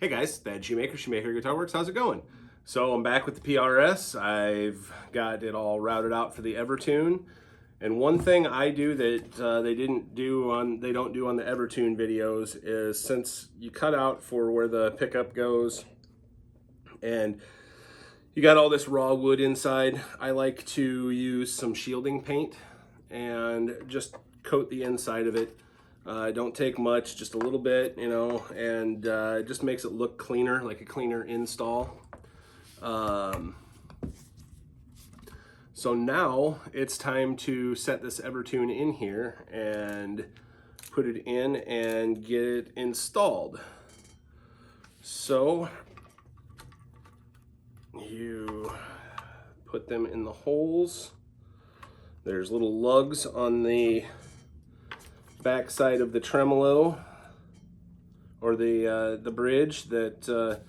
Hey guys, Bad Shoemaker, Shoemaker Guitar Works. How's it going? So I'm back with the PRS. I've got it all routed out for the EverTune. And one thing I do that they don't do on the EverTune videos is, since you cut out for where the pickup goes and you got all this raw wood inside, I like to use some shielding paint and just coat the inside of it. Don't take much, just a little bit, you know, and it just makes it look cleaner, like a cleaner install. So now it's time to set this EverTune in here and put it in and get it installed. So you put them in the holes. There's little lugs on the back side of the tremolo or the bridge that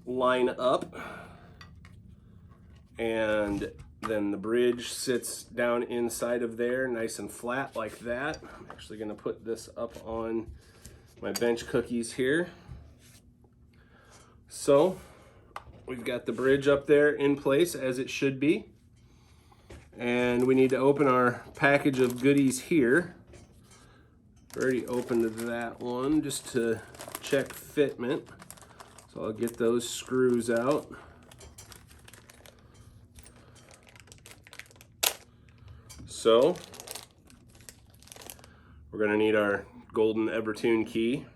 line up, and then the bridge sits down inside of there nice and flat like that. I'm actually going to put this up on my bench cookies here. So we've got the bridge up there in place as it should be, and we need to open our package of goodies here. Already opened that one just to check fitment, so I'll get those screws out. So we're going to need our golden EverTune key.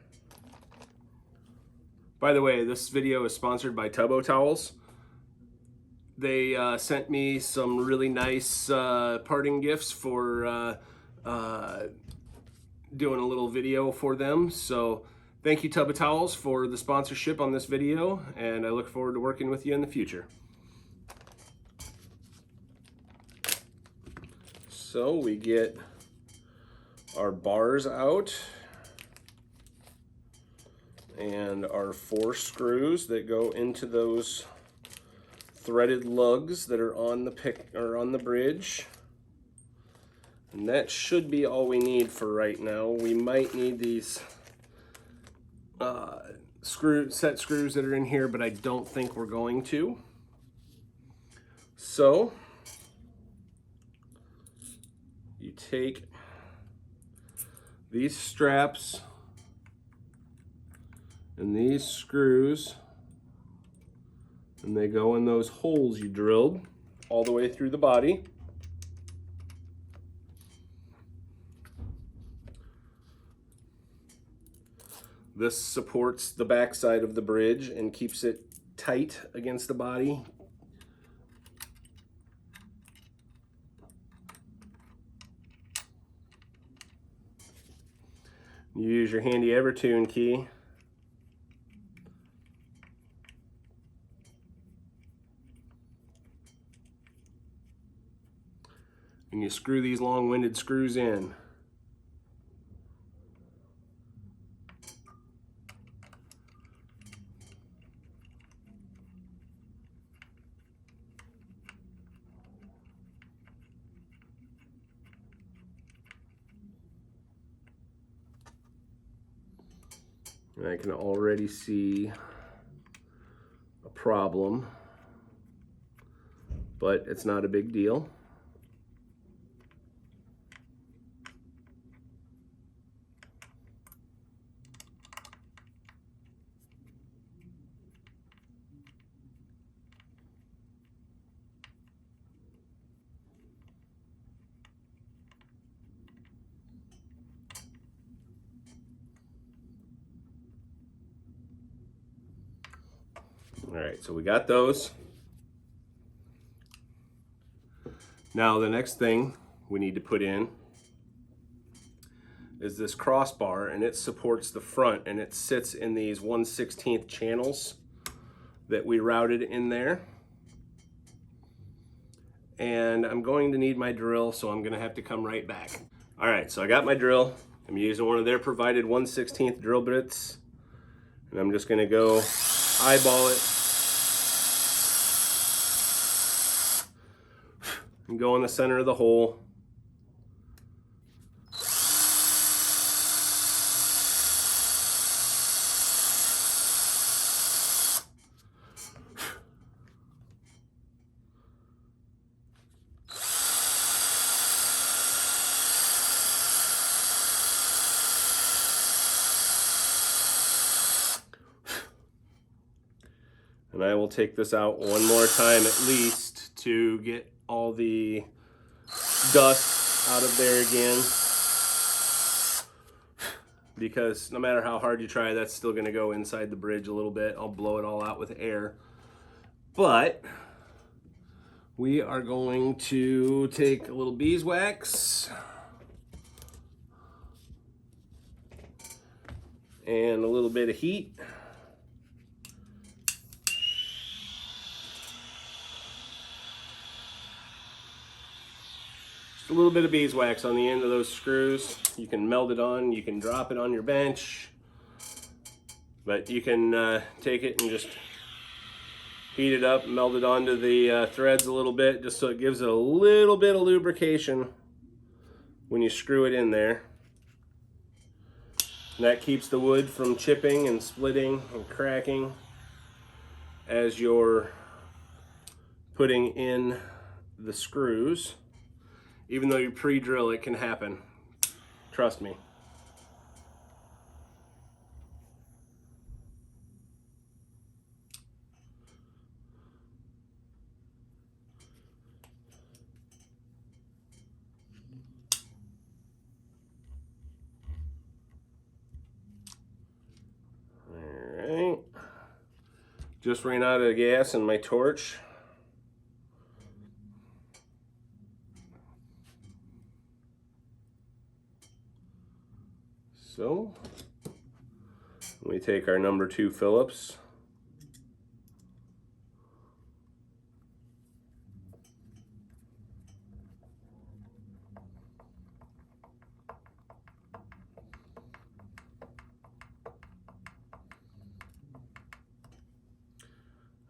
By the way, this video is sponsored by Tubbo Towels. They sent me some really nice parting gifts for doing a little video for them. So thank you, Tubbo Towels, for the sponsorship on this video, and I look forward to working with you in the future. So we get our bars out and our 4 screws that go into those threaded lugs that are on the bridge. And that should be all we need for right now. We might need these set screws that are in here, but I don't think we're going to. So you take these straps and these screws, and they go in those holes you drilled all the way through the body. This supports the back side of the bridge and keeps it tight against the body. You use your handy EverTune key. And you screw these long-winded screws in. And I can already see a problem, but it's not a big deal. All right, so we got those. Now the next thing we need to put in is this crossbar, and it supports the front, and it sits in these 1/16 channels that we routed in there. And I'm going to need my drill, so I'm gonna have to come right back. All right, so I got my drill. I'm using one of their provided 1/16 drill bits, and I'm just gonna go eyeball it and go in the center of the hole. And I will take this out one more time at least to get all the dust out of there again. Because no matter how hard you try, that's still gonna go inside the bridge a little bit. I'll blow it all out with air. But we are going to take a little beeswax and a little bit of heat. A little bit of beeswax on the end of those screws. You can melt it on, you can drop it on your bench, but you can take it and just heat it up, melt it onto the threads a little bit, just so it gives it a little bit of lubrication when you screw it in there. And that keeps the wood from chipping and splitting and cracking as you're putting in the screws. Even though you pre-drill, it can happen. Trust me. All right. Just ran out of gas in my torch. So we take our number 2 Phillips,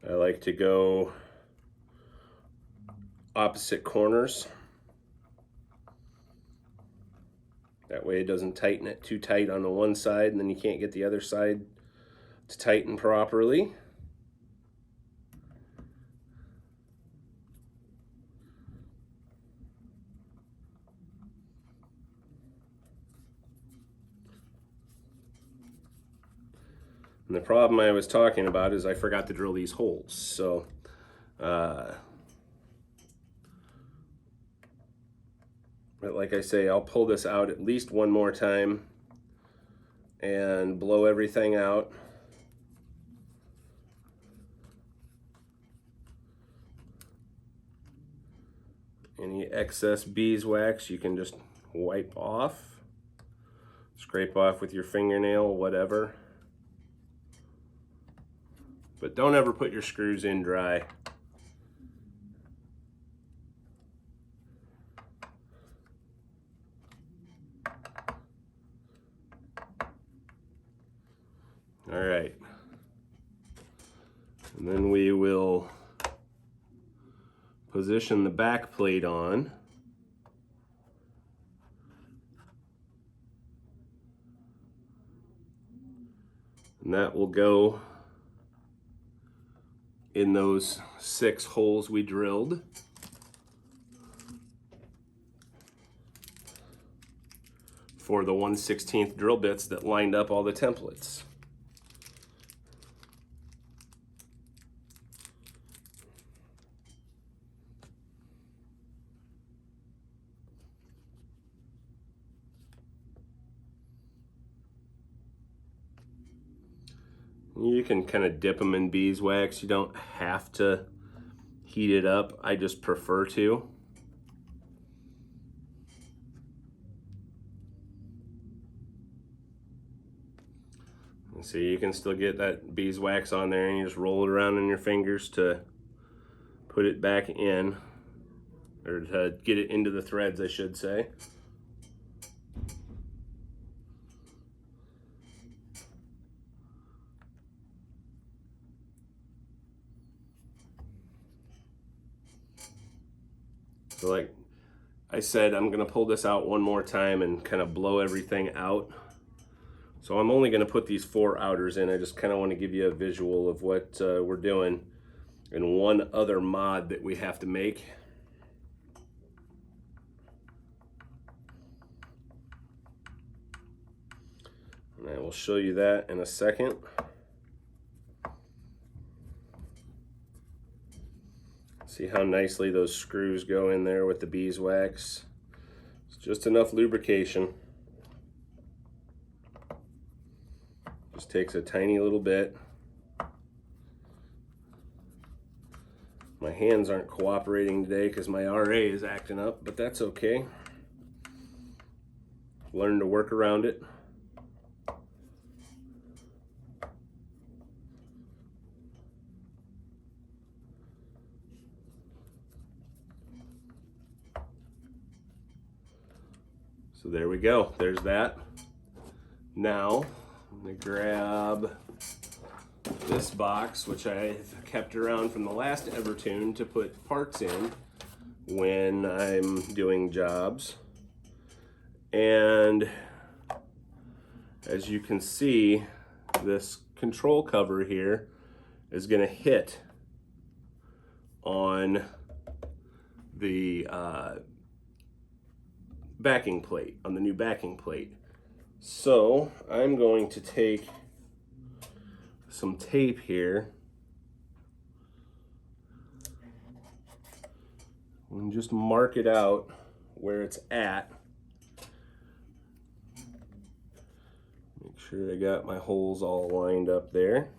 I like to go opposite corners. That way it doesn't tighten it too tight on the one side, and then you can't get the other side to tighten properly. And the problem I was talking about is I forgot to drill these holes. So but like I say, I'll pull this out at least one more time and blow everything out. Any excess beeswax you can just wipe off, scrape off with your fingernail, whatever. But don't ever put your screws in dry. All right. And then we will position the back plate on. And that will go in those 6 holes we drilled. For the 1/16 drill bits that lined up all the templates. You can kind of dip them in beeswax. You don't have to heat it up. I just prefer to. And see, you can still get that beeswax on there, and you just roll it around in your fingers to put it back in, or to get it into the threads, I should say. So like I said, I'm gonna pull this out one more time and kind of blow everything out. So I'm only gonna put these 4 outers in. I just kind of want to give you a visual of what we're doing. And one other mod that we have to make. And I will show you that in a second. See how nicely those screws go in there with the beeswax. It's just enough lubrication. Just takes a tiny little bit. My hands aren't cooperating today because my RA is acting up, but that's okay. Learn to work around it. So there we go, there's that. Now, I'm gonna grab this box, which I've kept around from the last EverTune to put parts in when I'm doing jobs. And as you can see, this control cover here is gonna hit on the backing plate, on the new backing plate. So I'm going to take some tape here and just mark it out where it's at. Make sure I got my holes all lined up there.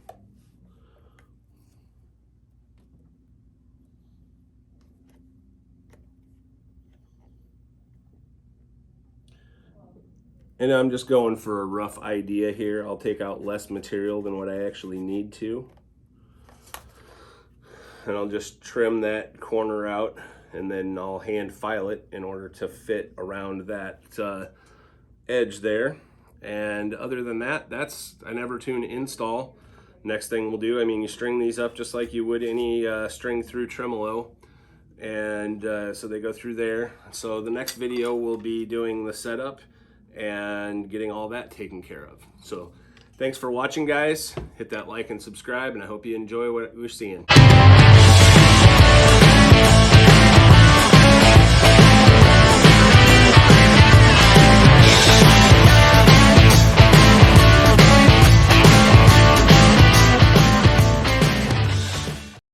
And I'm just going for a rough idea here. I'll take out less material than what I actually need to. And I'll just trim that corner out, and then I'll hand file it in order to fit around that edge there. And other than that, that's an EverTune install. Next thing we'll do, I mean, you string these up just like you would any string through tremolo. And so they go through there. So the next video will be doing the setup and getting all that taken care of. So thanks for watching, guys. Hit that like and subscribe, and I hope you enjoy what we're seeing.